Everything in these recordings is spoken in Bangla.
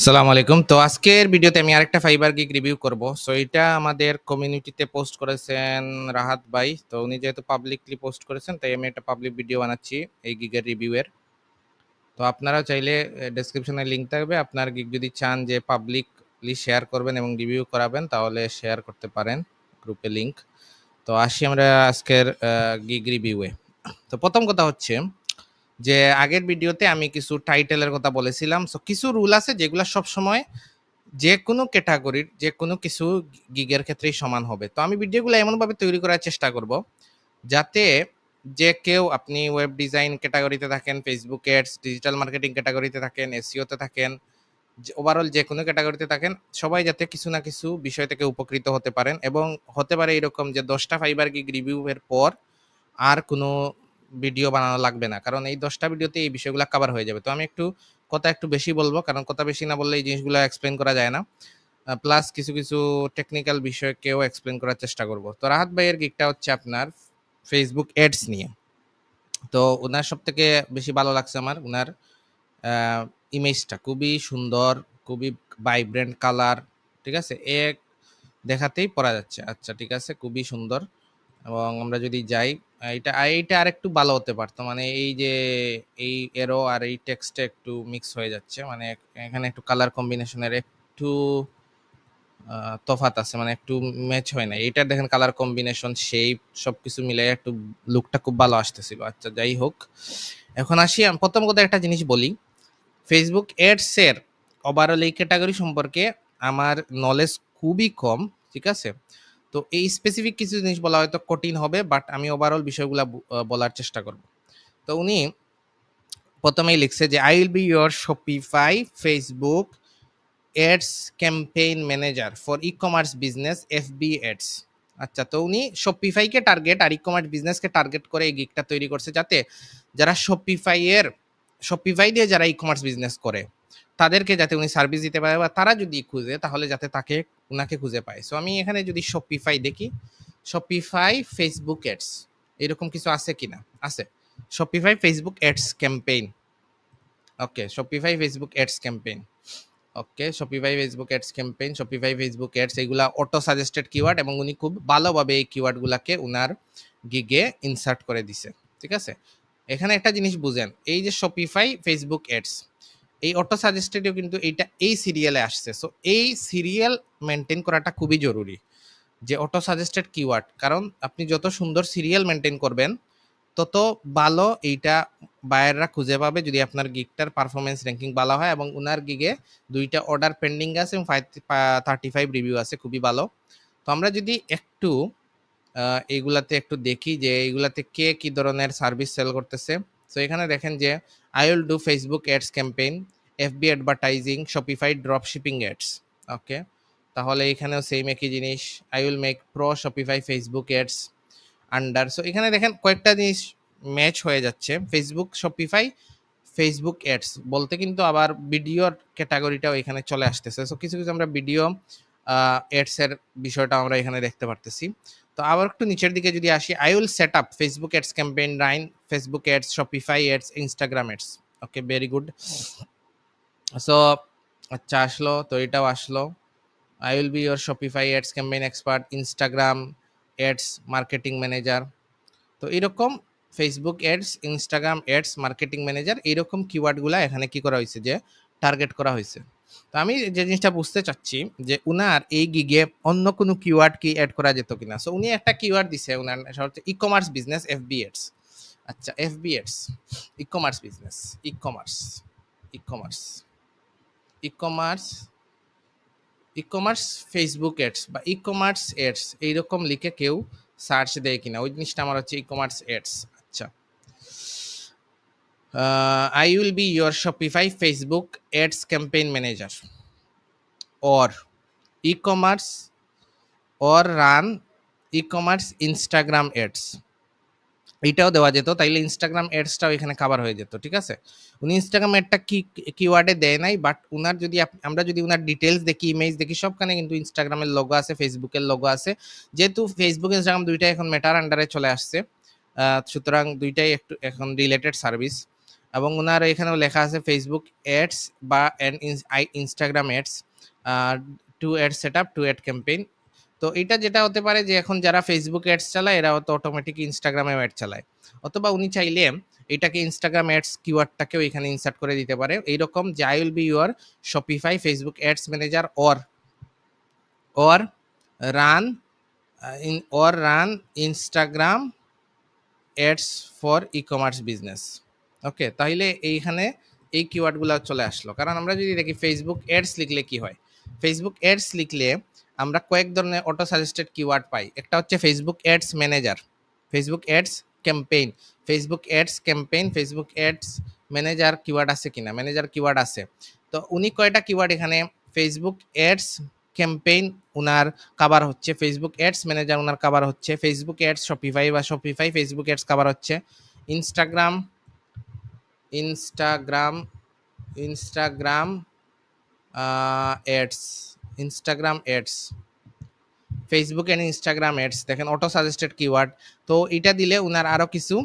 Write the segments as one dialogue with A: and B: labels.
A: আসসালামু আলাইকুম। তো আজকের ভিডিওতে আমি আরেকটা ফাইবার গিগ রিভিউ করব। সো এটা আমাদের কমিউনিটিতে পোস্ট করেছেন রাহাত ভাই। তো উনি যেহেতু পাবলিকলি পোস্ট করেছেন তাই আমি একটা পাবলিক ভিডিও বানাচ্ছি এই গিগের রিভিউ এর। তো আপনারা চাইলে ডেসক্রিপশনে লিংক থাকবে। আপনার গিগ যদি চান যে পাবলিকলি শেয়ার করবেন এবং রিভিউ করাবেন তাহলে শেয়ার করতে পারেন গ্রুপে লিংক। তো আসি আমরা আজকের গিগ রিভিউ এ। তো প্রথম কথা হচ্ছে যে আগের ভিডিওতে আমি কিছু টাইটেলের কথা বলেছিলাম। সো কিছু রুল আছে যেগুলা সবসময় যেকোনো ক্যাটাগরির যেকোনো কিছু গিগের ক্ষেত্রেই সমান হবে। তো আমি ভিডিওগুলো এমনভাবে তৈরি করার চেষ্টা করব যাতে যে কেউ আপনি ওয়েব ডিজাইন ক্যাটাগরিতে থাকেন, ফেসবুক অ্যাডস, ডিজিটাল মার্কেটিং ক্যাটাগরিতে থাকেন, এসইও তে থাকেন, ওভারঅল যেকোনো ক্যাটাগরিতে থাকেন, সবাই যাতে কিছু না কিছু বিষয় থেকে উপকৃত হতে পারেন এবং হতে পারে এরকম যে ১০টা ফাইবার গিগ রিভিউ এর পর আর কোনো ভিডিও বানানো লাগবে না। কারণ এই ১০টা ভিডিওতে এই বিষয়গুলো কভার হয়ে যাবে। তো আমি কথা একটু বেশি বলবো। কারণ কথা বেশি না বললে এই জিনিসগুলো এক্সপ্লেইন করা যায় না। প্লাস কিছু টেকনিক্যাল বিষয়কেও এক্সপ্লেইন করার চেষ্টা করব। তো রাহাত ভাইয়ের গিগটা হচ্ছে আপনার Facebook অ্যাডস নিয়ে। তো উনার সবথেকে বেশি ভালো লাগছে আমার উনার আ ইমেজটা খুবই সুন্দর, খুবই ভাইব্রেন্ট কালার। ঠিক আছে? দেখাতেই পড়া যাচ্ছে। আচ্ছা ঠিক আছে, খুবই সুন্দর। এবং আমরা যদি যাই এইটা আরেকটু ভালো হতে পারত। মানে এই যে এই এরো আর এই টেক্সটটা একটু মিক্স হয়ে যাচ্ছে। মানে এখানে একটু কালার কম্বিনেশনের একটু তফাৎ আছে। মানে একটু ম্যাচ হয় নাই। এইটার দেখেন কালার কম্বিনেশন, শেপ সবকিছু মিলাইয়া একটু লুকটা খুব ভালো আসতেছিল। আচ্ছা যাই হোক। এখন আসি আমি প্রথম কথা একটা জিনিস বলি। Facebook অ্যাডস এর ওভারঅল এই ক্যাটেগরি সম্পর্কে আমার নলেজ খুবই কম। ঠিক আছে? তো এই স্পেসিফিক কিছু জিনিস বলা হয়তো কঠিন হবে, বাট আমি ওভারঅল বিষয়গুলা বলার চেষ্টা করব। তো উনি ১ম এই লিখছে যে, "I will be your Shopify Facebook Ads Campaign Manager for E-commerce Business FB Ads." আচ্ছা, তো উনি Shopify কে টার্গেট আর ই-কমার্স বিজনেসকে টার্গেট করে এই গিগটা তৈরি করছে যাতে যারা Shopify দিয়ে যারা ই-কমার্স বিজনেস করে তাদেরকে যাতে উনি সার্ভিস দিতে পারে বা তারা যদি খুঁজে তাহলে যাতে উনাকে খুঁজে পায়। সো আমি এখানে যদি Shopify দেখি, Shopify Facebook Ads এরকম কিছু আছে কিনা? আছে। Shopify Facebook Ads Campaign। ওকে, Shopify Facebook Ads Campaign। ওকে, Shopify Facebook Ads Campaign, Shopify Facebook Ads এগুলা অটো সাজেস্টেড কিওয়ার্ড এবং উনি খুব ভালোভাবে এই কিওয়ার্ড গুলাকে উনার গিগে ইনসার্ট করে দিছে। ঠিক আছে? এখানে একটা জিনিস বুঝেন, এই যে Shopify Facebook Ads এই অটো সাজেস্টেডও কিন্তু এইটা এই সিরিয়ালে আসছে। সো এই সিরিয়াল মেইনটেইন করাটা খুবই জরুরি। যে অটো সাজেস্টেড কিওয়ার্ড, কারণ আপনি যত সুন্দর সিরিয়াল মেইনটেইন করবেন তত ভালো এইটা বায়াররা খুঁজে পাবে যদি আপনার গিগটার পারফরম্যান্স র‍্যাঙ্কিং ভালো হয় এবং উনার গিগে ২ টা অর্ডার পেন্ডিং আছে এবং 35 রিভিউ আছে, খুবই ভালো। তো আমরা যদি একটু এইগুলাতে একটু দেখি যে এইগুলাতে কে কি ধরনের সার্ভিস সেল করতেছে। সো এখানে দেখেন যে I will do Facebook ads campaign, FB advertising, Shopify dropshipping ads। ওকে, তাহলে এখানেও সেম একই জিনিস। I will make pro Shopify Facebook ads under. So এখানে দেখেন কয়েকটা জিনিস ম্যাচ হয়ে যাচ্ছে। ফেসবুক অ্যাডস বলতে কিন্তু আবার ভিডিওর ক্যাটাগরিটাও এখানে চলে আসতেছে। সো কিছু আমরা ভিডিও অ্যাডস এর বিষয়টা আমরা এখানে দেখতে পারতেছি। তো আবার একটু নিচের দিকে যদি আসি, I will set up Facebook ads campaign running, Facebook ads, Shopify ads, Instagram ads। Okay, very good. So আচ্ছা আসলো, তো এটাও আসলো। I will be your Shopify ads campaign expert, Instagram ads marketing manager। তো এরকম Facebook ads, Instagram ads, marketing manager এইরকম কিওয়ার্ডগুলা এখানে কি করা হয়েছে যে টার্গেট করা হয়েছে। তো আমি যে জিনিসটা বুঝতে চাচ্ছি যে উনার এই গিগে অন্য কোনো কিওয়ার্ড কি এড করা যেত কিনা। সো উনি একটা কিওয়ার্ড দিছে উনার, সেটা হচ্ছে ই-কমার্স বিজনেস FB অ্যাডস। আচ্ছা, FB ads e-commerce business, e-commerce, e-commerce, e-commerce, e-commerce Facebook ads বা ই-কমার্স অ্যাডস এইরকম লিখে কেউ সার্চ দেয় কিনা, ওই জিনিসটা আমার হচ্ছে ই-কমার্স অ্যাডস। আচ্ছা, I will be your Shopify Facebook ads campaign manager or e-commerce or run e-commerce Instagram ads। এইটাও দেওয়া যেত, তাইলে ইনস্টাগ্রাম অ্যাডসটাও এখানে কভার হয়ে যেত। ঠিক আছে? উনি ইনস্টাগ্রাম অ্যাডটা কিওয়ার্ডে দেয় নাই, বাট উনার যদি আমরা যদি উনার ডিটেইলস দেখি, ইমেজ দেখি, সবখানে কিন্তু ইনস্টাগ্রামের লোগো আছে, ফেসবুকের লোগো আছে। যেহেতু ফেসবুক, ইনস্টাগ্রাম ২ টাই এখন মেটার আন্ডারে চলে আসছে। সুতরাং ২ টাই একটু এখন রিলেটেড সার্ভিস। এবং ওনার এখানেও লেখা আছে ফেসবুক অ্যাডস বা Instagram ads, to ad set up, to ad campaign. তো এটা যেটা হতে পারে যে এখন যারা ফেসবুক অ্যাডস চালায় এরা তো অটোমেটিক ইনস্টাগ্রামে অ্যাড চালায়, অথবা উনি চাইলে এটাকে ইনস্টাগ্রাম অ্যাডস কিওয়ার্ডটাকেও এখানে ইনসার্ট করে দিতে পারে এইরকম যে I will be your Shopify Facebook ads manager or run run Instagram ads for e-commerce business। ওকে, তাহলে এইখানে এই কিওয়ার্ডগুলো চলে আসলো। কারণ আমরা যদি দেখি ফেসবুক অ্যাডস লিখলে কি হয়, ফেসবুক অ্যাডস লিখলে আমরা কয়েক ধরনের অটো সাজেস্টেড কিওয়ার্ড পাই। একটা হচ্ছে Facebook ads manager, Facebook ads campaign, Facebook ads campaign, Facebook ads manager keyword আছে কিনা, ম্যানেজার কিওয়ার্ড আছে। তো উনি কয়টা কিওয়ার্ড এখানে ফেসবুক অ্যাডস ক্যাম্পেইন উনার কাভার হচ্ছে, ফেসবুক অ্যাডস ম্যানেজার উনার কাভার হচ্ছে, ফেসবুক অ্যাডস শপিফাই বা শপিফাই ফেসবুক অ্যাডস কাভার হচ্ছে, Instagram Instagram Instagram ads, Instagram ads, Facebook and Instagram ads দেখেন অটো সাজেস্টেড কিওয়ার্ড। তো এটা দিলে উনার আরও কিছু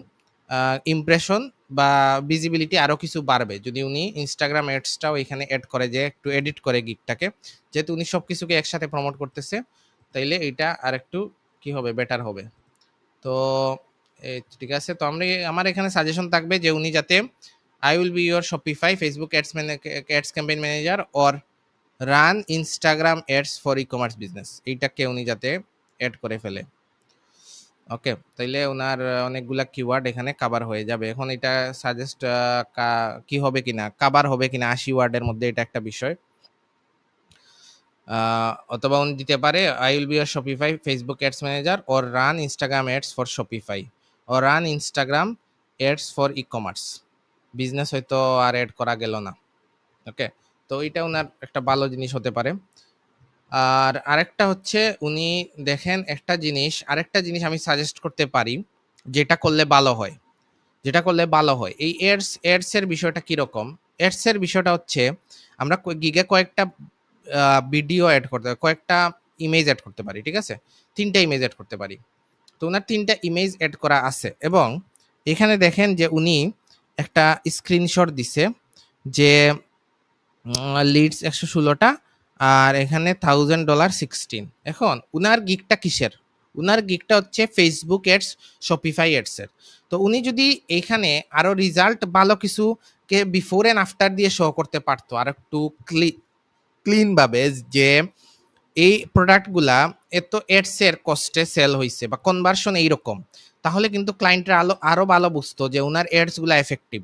A: ইমপ্রেশন বা ভিজিবিলিটি আরও কিছু বাড়বে যদি উনি ইনস্টাগ্রাম অ্যাডসটাও এখানে অ্যাড করে, যে একটু এডিট করে গিকটাকে, যেহেতু উনি সব কিছুকে একসাথে প্রমোট করতেছে তাইলে এইটা আর একটু কি হবে, বেটার হবে। তো ঠিক আছে, তো আমার এখানে সাজেশন থাকবে যে উনি যাতে I will be your Shopify Facebook ads campaign manager or run Instagram ads for e commerce business, এইটাকে উনি যাতে অ্যাড করে ফেলে। ওকে, তাইলে ওনার অনেকগুলা কিওয়ার্ড এখানে কাভার হয়ে যাবে। এখন এটা সাজেস্ট কি হবে কিনা, কাভার হবে কিনা 80 ওয়ার্ডের মধ্যে, এটা একটা বিষয়। অথবা উনি দিতে পারে I will be your Shopify Facebook ads manager or run Instagram ads for Shopify or run Instagram ads for e commerce business, হয়তো আর অ্যাড করা গেল না। ওকে, তো এটা ওনার একটা ভালো জিনিস হতে পারে। আর আরেকটা হচ্ছে উনি দেখেন আরেকটা জিনিস আমি সাজেস্ট করতে পারি যেটা করলে ভালো হয়, এই এডস এর বিষয়টা কিরকম। এডস এর বিষয়টা হচ্ছে আমরা গিগে কয়েকটা ভিডিও অ্যাড করতে পারি, কয়েকটা ইমেজ অ্যাড করতে পারি, ঠিক আছে, 3টা ইমেজ অ্যাড করতে পারি। তো ওনার 3টা ইমেজ অ্যাড করা আছে এবং এখানে দেখেন যে উনি একটা স্ক্রিনশট দিছে যে লিডস 116টা আর এখানে $1000 এখন উনার গিকটা কিসের, উনার গিকটা হচ্ছে ফেসবুক অ্যাডস শপিফাই অ্যাডসের। তো উনি যদি এখানে আরো রেজাল্ট ভালো কিছু কে বিফোর এন্ড আফটার দিয়ে শো করতে পারতো আর একটু ক্লিন ভাবে যে এই প্রোডাক্টগুলা এত অ্যাডসের কস্টে সেল হয়েছে বা কনভার্সন এইরকম, তাহলে কিন্তু ক্লায়েন্টরা আরো ভালো বুঝতো যে ওনার অ্যাডসগুলা এফেক্টিভ।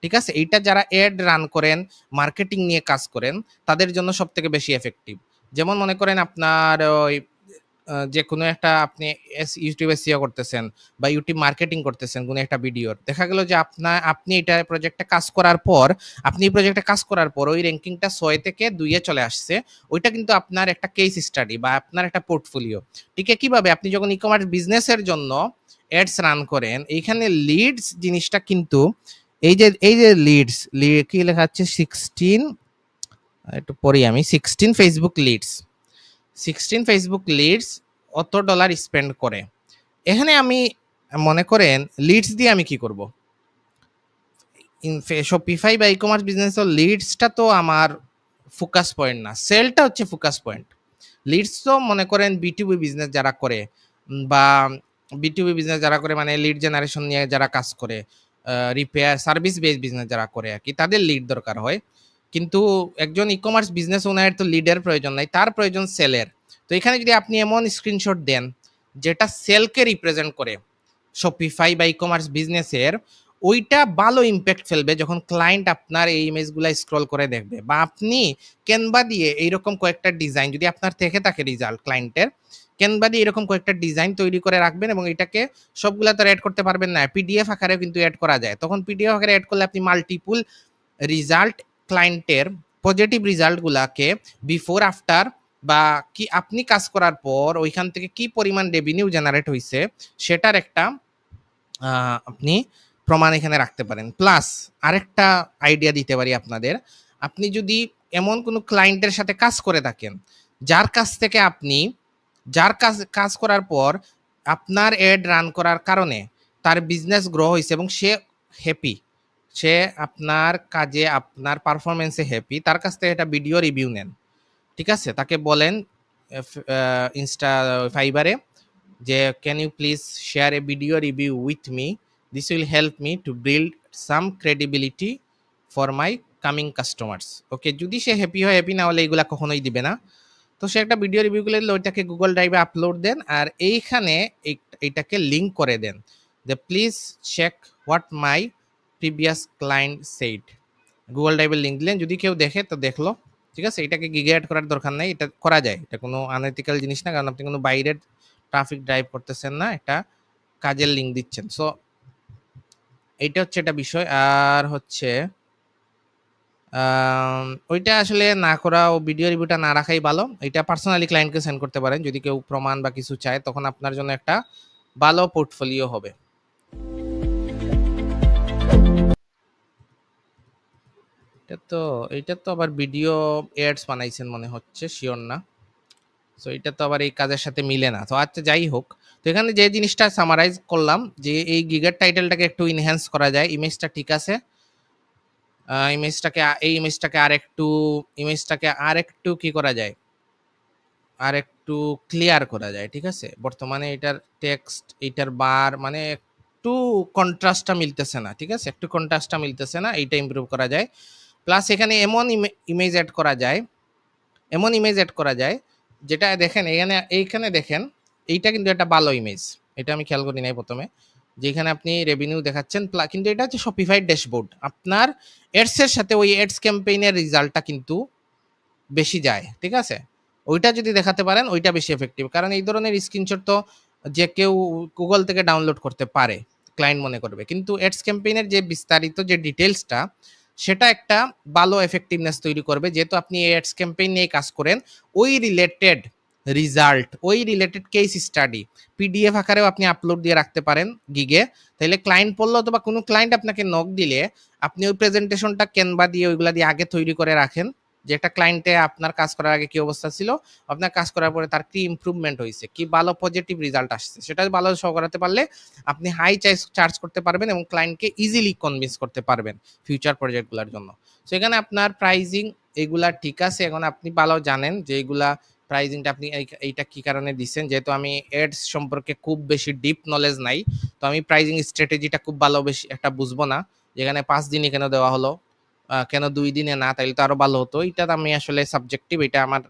A: ঠিক আছে, এইটা যারা অ্যাড রান করেন, মার্কেটিং নিয়ে কাজ করেন, তাদের জন্য সব থেকে বেশি এফেক্টিভ। যেমন মনে করেন আপনার ওই যে কোনো একটা আপনি ইউটিউবে সিও করতেছেন বা ইউটিউব মার্কেটিং করতেছেন কোনো একটা ভিডিওর, দেখা গেল যে আপনি এটা প্রজেক্টে কাজ করার পর, ওই র্যাঙ্কিংটা 6 থেকে 2 এ চলে আসছে, ওইটা কিন্তু আপনার একটা কেস স্টাডি বা আপনার একটা পোর্টফোলিও। ঠিক কিভাবে আপনি যখন ই কমার্স বিজনেসের জন্য অ্যাডস রান করেন, এইখানে লিডস জিনিসটা কিন্তু এই যে লিডস কি লেখা আছে 16, একটু পড়ি আমি, 16 ফেসবুক লিডস অত ডলার স্পেন্ড করে। এখানে আমি মনে করেন লিডস দিয়ে আমি কি করব, শপিফাই বা ই কমার্স বিজনেস লিডসটা তো আমার ফোকাস পয়েন্ট না, সেলটা হচ্ছে ফোকাস পয়েন্ট। লিডস তো মনে করেন বিটুবি বিজনেস যারা করে বা বিটুবি বিজনেস যারা করে মানে লিড জেনারেশন নিয়ে যারা কাজ করে, রিপেয়ার সার্ভিস বেস বিজনেস যারা করে আর কি, তাদের লিড দরকার হয়। কিন্তু একজন ই কমার্স বিজনেস ওনারের তো লিডের প্রয়োজন নাই, তার প্রয়োজন সেলের। তো এখানে যদি আপনি এমন স্ক্রিনশট দেন যেটা সেলকে রিপ্রেজেন্ট করে শপিফাই বা ই কমার্স বিজনেসের, ওইটা ভালো ইম্প্যাক্ট ফেলবে যখন ক্লায়েন্ট আপনার এই ইমেজগুলো স্ক্রল করে দেখবে। বা আপনি ক্যানভা দিয়ে এইরকম কয়েকটা ডিজাইন যদি আপনার থেকে থাকে রেজাল্ট ক্লায়েন্টের, ক্যানভা দিয়ে এরকম কয়েকটা ডিজাইন তৈরি করে রাখবেন এবং এটাকে সবগুলা তো অ্যাড করতে পারবেন না, পিডিএফ আকারেও কিন্তু অ্যাড করা যায়। তখন পিডিএফ আকারে অ্যাড করলে আপনি মাল্টিপুল রেজাল্ট ক্লায়েন্টের পজিটিভ রেজাল্টগুলাকে বিফোর আফটার বা কি আপনি কাজ করার পর ওইখান থেকে কি পরিমাণ রেভিনিউ জেনারেট হয়েছে সেটার একটা আপনি প্রমাণ এখানে রাখতে পারেন। প্লাস আরেকটা আইডিয়া দিতে পারি আপনাদের, আপনি যদি এমন কোনো ক্লায়েন্টের সাথে কাজ করে থাকেন যার কাছ থেকে আপনি কাজ করার পর আপনার অ্যাড রান করার কারণে তার বিজনেস গ্রো হয়েছে এবং সে হ্যাপি, সে আপনার কাজে, আপনার পারফরম্যান্সে হ্যাপি, তার কাছ থেকে একটা ভিডিও রিভিউ নেন। ঠিক আছে? তাকে বলেন ইনস্টা ফাইবারে যে, "can you please share a video review with me? This will help me to build some credibility for my coming customers." Okay, যদি সে হ্যাপি হয়, হ্যাপি না হলে এগুলা কখনোই দিবে না। তো সে একটা ভিডিও রিভিউ করলে ওইটাকে Google Drive এ আপলোড দেন আর এইখানে এইটাকে লিঙ্ক করে দেন যে, "please check what my previous client said." Google Drive এর লিঙ্ক দিলেন। যদি কেউ দেখে তো দেখলো। ঠিক আছে? এটাকে গিগে এড করার দরকার নাই। এটা করা যায়। এটা কোনো আনএথিক্যাল জিনিস না। কারণ আপনি কোনো বাইরের ট্রাফিক ড্রাইভ করতেছেন না। একটা কাজের লিঙ্ক দিচ্ছেন। সো এইটা হচ্ছে একটা বিষয়। আর হচ্ছে ওইটা আসলে না করা ও ভিডিও রিভিউটা না রাখাই ভালো। এটা পার্সোনালি ক্লায়েন্টকে সেন্ড করতে পারেন। যদি কেউ প্রমাণ বা কিছু চায় তখন আপনার জন্য একটা ভালো পোর্টফোলিও হবে। এইটা তো আবার ভিডিও এডস বানাইছেন মনে হচ্ছে, সিওর না। সো এটা তো আবার এই কাজের সাথে মিলে না। তো আচ্ছা, যাই হোক। তো এখানে যে জিনিসটা সামারাইজ করলাম যে এই গিগের টাইটেলটাকে একটু এনহ্যান্স করা যায়। ইমেজটা ঠিক আছে। ইমেজটাকে আরেকটু কি করা যায়? আরেকটু ক্লিয়ার করা যায়। ঠিক আছে? বর্তমানে এটার টেক্সট, এটার বার মানে একটু কন্ট্রাস্টটা মিলতেছে না। ঠিক আছে? একটু কন্ট্রাস্টটা মিলতেছে না। এইটা ইমপ্রুভ করা যায়। প্লাস এখানে এমন ইমেজ এড করা যায়, যেটা দেখেন এইখানে দেখেন, এইটা কিন্তু একটা ভালো ইমেজ। এটা আমি খেয়াল করি নাই ১ম এ। যেখানে আপনি রেভিনিউ দেখাচ্ছেন কিন্তু এটা হচ্ছে Shopify ড্যাশবোর্ড। আপনার এডস এর সাথে ওই এডস ক্যাম্পেইন এর রেজাল্টটা কিন্তু বেশি যায়। ঠিক আছে? ওইটা যদি দেখাতে পারেন ওইটা বেশি এফেক্টিভ। কারণ এই ধরনের স্ক্রিনশট তো যে কেউ Google থেকে ডাউনলোড করতে পারে, ক্লায়েন্ট মনে করবে। কিন্তু অ্যাডস ক্যাম্পেইন এর যে বিস্তারিত যে ডিটেইলসটা, সেটা একটা ভালো এফেক্টিভনেস তৈরি করবে। যেহেতু আপনি এই অ্যাডস ক্যাম্পেইন নিয়ে কাজ করেন, ওই রিলেটেড রিজাল্ট, ওই রিলেটেড কেস স্টাডি পিডিএফ আকারেও আপনি আপলোড দিয়ে রাখতে পারেন গিগে। তাইলে ক্লায়েন্ট পড়লো অথবা কোনো ক্লায়েন্ট আপনাকে নক দিলে আপনি ওই প্রেজেন্টেশনটা Canva দিয়ে ওইগুলা দিয়ে আগে তৈরি করে রাখেন। যে একটা ক্লায়েন্টে আপনার কাজ করার আগে কি অবস্থা ছিল, আপনার কাজ করার পরে তার কি ইমপ্রুভমেন্ট হইছে, কি ভালো পজিটিভ রেজাল্ট আসছে, সেটা ভালো শো করাতে পারলে আপনি হাই চার্জ করতে পারবেন এবং ক্লায়েন্টকে ইজিলি কনভিন্স করতে পারবেন ফিউচার প্রজেক্টগুলোর জন্য। সো এখানে আপনার প্রাইজিং এগুলা ঠিক আছে। এখন আপনি ভালো জানেন যে এগুলা প্রাইজিংটা আপনি এইটা কি কারণে দিচ্ছেন। যেহেতু আমি এডস সম্পর্কে খুব বেশি ডিপ নলেজ নাই, তো আমি প্রাইজিং স্ট্র্যাটেজিটা খুব ভালো বেশি একটা বুঝবো না। যেখানে ৫ দিনই কেন দেওয়া হলো, কেন ২ দিনে না? তাইলে তো আরো ভালো হতো। এইটা আমি আসলে সাবজেক্টিভ, এটা আমার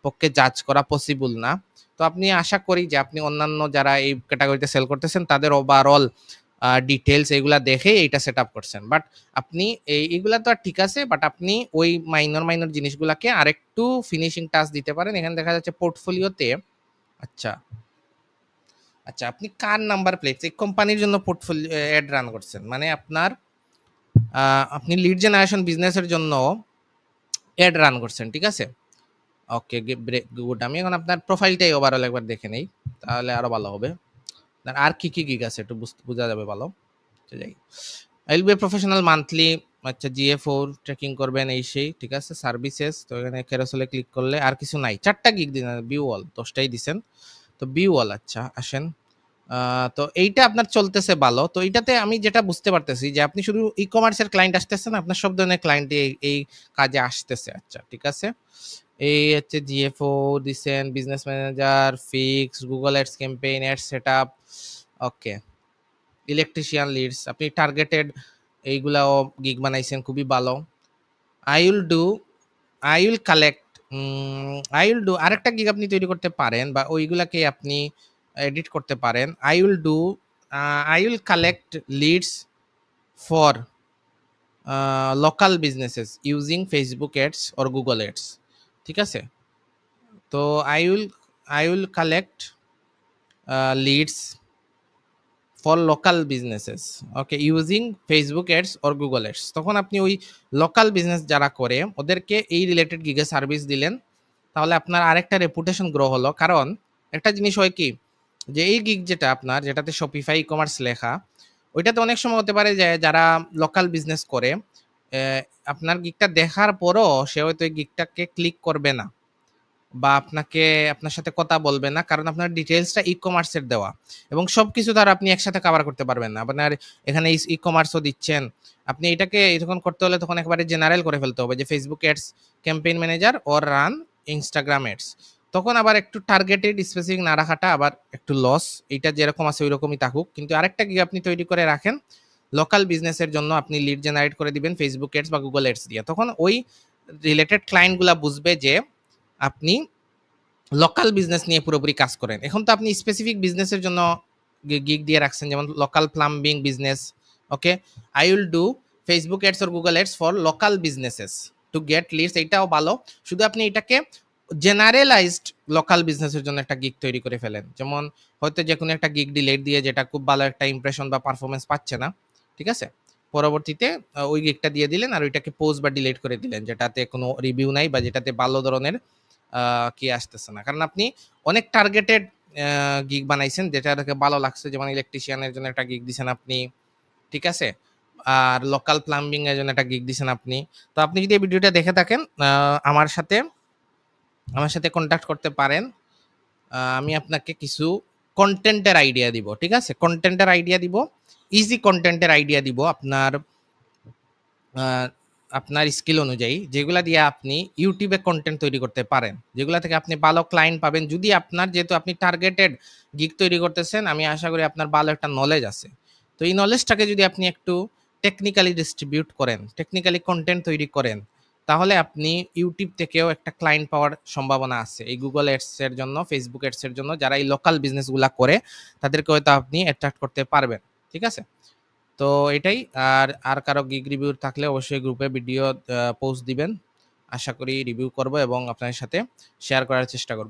A: পক্ষে জাজ করা পসিবল না। তো আপনি আশা করি যে আপনি অন্যান্য যারা এই ক্যাটেগরিতে সেল করতেছেন তাদের ওভারঅল ডিটেইলস এগুলা দেখে এইটা সেটআপ করছেন। বাট আপনি এগুলা তো আর ঠিক আছে। বাট আপনি ওই মাইনর জিনিসগুলাকে আরেকটু ফিনিশিং টাচ দিতে পারেন। এখানে দেখা যাচ্ছে পোর্টফোলিওতে আচ্ছা, আচ্ছা আপনি কার নাম্বার প্লেটস এই কোম্পানির জন্য পোর্টফোলিও এড রান করছেন। মানে আপনি লিড জেনারেশন বিজনেসের জন্য এড রান করছেন। ঠিক আছে? ওকে, গুড। আমি এখন আপনার প্রোফাইলটাই ওভারঅল একবার দেখে নেই। তাহলে আরো ভালো হবে। আর কি গিগ আছে একটু বোঝা যাবে ভালো। আচ্ছা, যাই। আইল বি প্রফেশনাল মান্থলি। আচ্ছা, GA4 ট্র্যাকিং করবেন এই সেই। ঠিক আছে? সার্ভিসেস। তো এখানে ক্যারোসেলে ক্লিক করলে আর কিছু নাই। ৪ টা গিগ দিন, ভিউ অল ১০ টাই দিছেন। তো ভিউ অল আচ্ছা আসেন। তো এইটা আপনার চলতেছে ভালো। তো এইটাতে আমি যেটা বুঝতে পারতেছি যে আপনি শুধু ই-কমার্সের ক্লায়েন্ট আসতেছে না, আপনার সব ধরনের ক্লায়েন্টই এই কাজে আসতেছে। আচ্ছা, ঠিক আছে। এই হচ্ছে GA4 দিছেন, business manager, fix, Google Ads campaign, ad setup. Okay. Electrician leads, আপনি টার্গেটেড এইগুলাও গিগ বানাইছেন, খুবই ভালো। I will do I will collect আরেকটা গিগ আপনি তৈরি করতে পারেন বা ওইগুলাকে আপনি এডিট করতে পারেন। I will collect leads for local businesses using Facebook ads or Google ads. ঠিক আছে? তো I will collect leads for local businesses, okay, using Facebook ads or Google ads. তখন আপনি ওই লোকাল বিজনেস যারা করে ওদেরকে এই রিলেটেড গিগে সার্ভিস দিলেন। তাহলে আপনার আরেকটা রেপুটেশন গ্রো হলো। কারণ একটা জিনিস হয় কি, যে এই গিগ যেটা আপনার যেটাতে Shopify ই-কমার্স লেখা, ওইটাতে অনেক সময় হতে পারে যে যারা লোকাল বিজনেস করে আপনার গিগটা দেখার পরও সে হয়তো এই গিগটাকে ক্লিক করবে না। বা আপনার সাথে কথা বলবে না। কারণ আপনার ডিটেইলসটা ই-কমার্সের দেওয়া এবং সবকিছু দ্বারা আপনি একসাথে কভার করতে পারবেন না। আপনার এখানে ই-কমার্সও দিচ্ছেন। আপনি এটাকে এরকম করতে হলে তখন একেবারে জেনারেল করে ফেলতে হবে যে Facebook ads campaign manager or run Instagram ads. তখন আবার একটু টার্গেটেড স্পেসিফিক না রাখাটা আবার একটু লস। এইটা যেরকম আছে ঐরকমই থাকুক। কিন্তু আরেকটা গিগ আপনি তৈরি করে রাখেন। লোকাল বিজনেসের জন্য আপনি লিড জেনারেট করে দিবেন Facebook অ্যাডস বা Google অ্যাডস দিয়ে। তখন ওই রিলেটেড ক্লায়েন্ট গুলা বুঝবে যে আপনি লোকাল বিজনেস নিয়ে পুরোপুরি কাজ করেন। এখন তো আপনি স্পেসিফিক বিজনেসের জন্য গিগ দিয়ে রাখছেন, যেমন local plumbing business. Okay, I will do Facebook ads or Google ads for local businesses to get leads. এইটাও ভালো। শুধু আপনি এটাকে জেনারেলাইজড লোকাল বিজনেসের জন্য একটা গিগ তৈরি করে ফেলেন। যেমন হয়তো যে কোনো একটা গিগ ডিলেট দিয়ে যেটা খুব ভালো একটা ইমপ্রেশন বা পারফরমেন্স পাচ্ছে না, ঠিক আছে, পরবর্তীতে ওই গিগটা দিয়ে দিলেন আর ওইটাকে পোস্ট বা ডিলিট করে দিলেন, যেটাতে কোনো রিভিউ নাই বা যেটাতে ভালো ধরনের কি আসতেছে না। কারণ আপনি অনেক টার্গেটেড গিগ বানাইছেন যেটাকে ভালো লাগছে, যেমন ইলেকট্রিশিয়ানের জন্য একটা গিগ দিছেন আপনি, ঠিক আছে, আর লোকাল প্লাম্বিং এর জন্য একটা গিগ দিছেন আপনি। তো আপনি যদি এই ভিডিওটা দেখে থাকেন, আমার সাথে কন্ট্যাক্ট করতে পারেন। আমি আপনাকে কিছু কন্টেন্টের আইডিয়া দিব, ঠিক আছে, কন্টেন্টের আইডিয়া দিব, ইজি কন্টেন্টের আইডিয়া দিব আহ, আপনার স্কিল অনুযায়ী, যেগুলা দিয়ে আপনি ইউটিউবে কন্টেন্ট তৈরি করতে পারেন, যেগুলা থেকে আপনি ভালো ক্লায়েন্ট পাবেন। যদি আপনার, যেহেতু আপনি টার্গেটেড গিগ তৈরি করতেছেন, আমি আশা করি আপনার ভালো একটা নলেজ আছে। তো এই নলেজটাকে যদি আপনি একটু টেকনিক্যালি ডিস্ট্রিবিউট করেন, টেকনিক্যালি কন্টেন্ট তৈরি করেন, তাহলে আপনি ইউটিউব থেকেও একটা ক্লায়েন্ট পাওয়ার সম্ভাবনা আছে। এই গুগল অ্যাডস এর জন্য, ফেসবুক অ্যাডস এর জন্য যারা এই লোকাল বিজনেসগুলা করে, তাদেরকে হয়তো আপনি অ্যাট্রাক্ট করতে পারবেন, ঠিক আছে। তো এটাই। আর কারো গিগ রিভিউ থাকলে অবশ্যই গ্রুপে ভিডিও পোস্ট দিবেন। আশা করি রিভিউ করব এবং আপনার সাথে শেয়ার করার চেষ্টা করব।